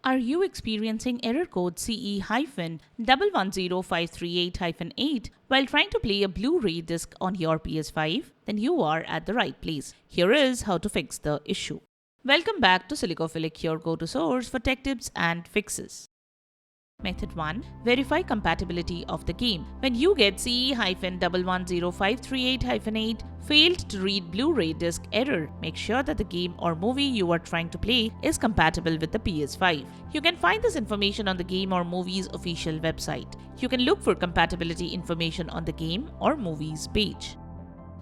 Are you experiencing error code CE-110538-8 while trying to play a Blu-ray disc on your PS5? Then you are at the right place. Here is how to fix the issue. Welcome back to Silicophilic, your go-to source for tech tips and fixes. Method 1. Verify compatibility of the game. When you get CE-110538-8 failed to read Blu-ray disc error, make sure that the game or movie you are trying to play is compatible with the PS5. You can find this information on the game or movie's official website. You can look for compatibility information on the game or movie's page.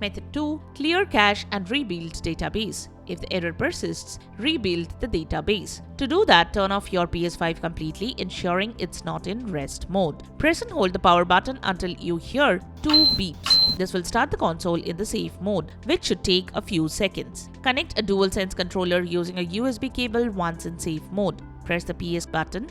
Method 2. Clear cache and rebuild database. If the error persists, rebuild the database. To do that, turn off your PS5 completely, ensuring it's not in rest mode. Press and hold the power button until you hear 2 beeps. This will start the console in the safe mode, which should take a few seconds. Connect a DualSense controller using a USB cable once in safe mode. Press the PS button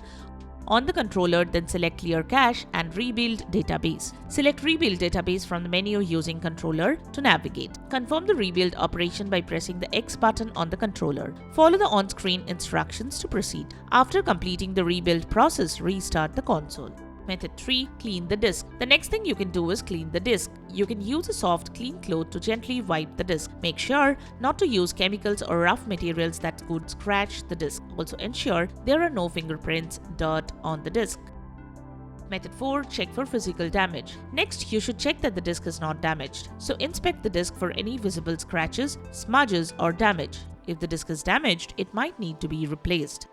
on the controller, then select Clear Cache and Rebuild Database. Select Rebuild Database from the menu using controller to navigate. Confirm the rebuild operation by pressing the X button on the controller. Follow the on-screen instructions to proceed. After completing the rebuild process, restart the console. Method 3. Clean the disk. The next thing you can do is clean the disk. You can use a soft, clean cloth to gently wipe the disk. Make sure not to use chemicals or rough materials that could scratch the disk. Also ensure there are no fingerprints, dirt on the disk. Method 4. Check for physical damage. Next, you should check that the disk is not damaged. So inspect the disk for any visible scratches, smudges or damage. If the disk is damaged, it might need to be replaced.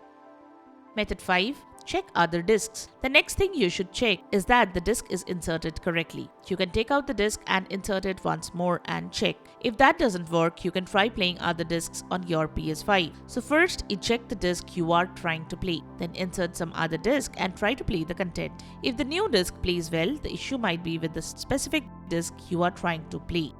Method 5. Check other disks. The next thing you should check is that the disk is inserted correctly. You can take out the disk and insert it once more and check. If that doesn't work, you can try playing other disks on your PS5. So first, eject the disk you are trying to play. Then insert some other disk and try to play the content. If the new disk plays well, the issue might be with the specific disk you are trying to play.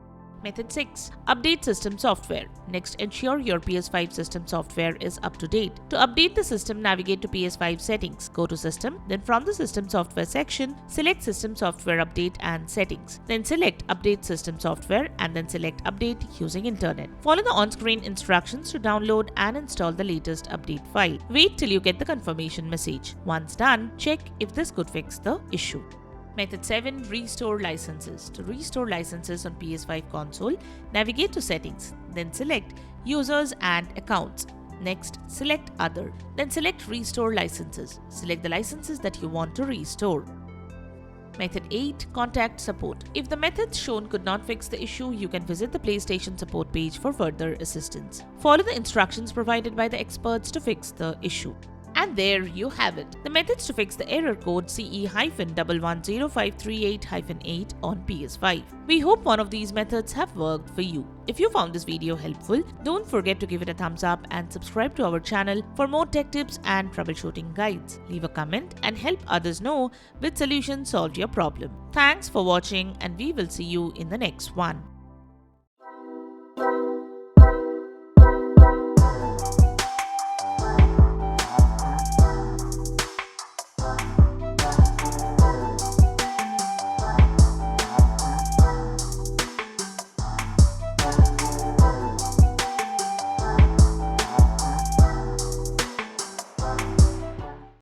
Method 6. Update system software. Next, ensure your PS5 system software is up to date. To update the system, navigate to PS5 settings. Go to System, then from the System Software section, select System Software Update and Settings. Then select Update System Software and then select Update using Internet. Follow the on-screen instructions to download and install the latest update file. Wait till you get the confirmation message. Once done, check if this could fix the issue. Method 7. Restore licenses. To restore licenses on PS5 console, navigate to Settings, then select Users and Accounts. Next, select Other. Then select Restore Licenses. Select the licenses that you want to restore. Method 8. Contact support. If the methods shown could not fix the issue, you can visit the PlayStation support page for further assistance. Follow the instructions provided by the experts to fix the issue. And there you have it, the methods to fix the error code CE-110538-8 on PS5. We hope one of these methods have worked for you. If you found this video helpful, don't forget to give it a thumbs up and subscribe to our channel for more tech tips and troubleshooting guides. Leave a comment and help others know which solution solved your problem. Thanks for watching and we will see you in the next one.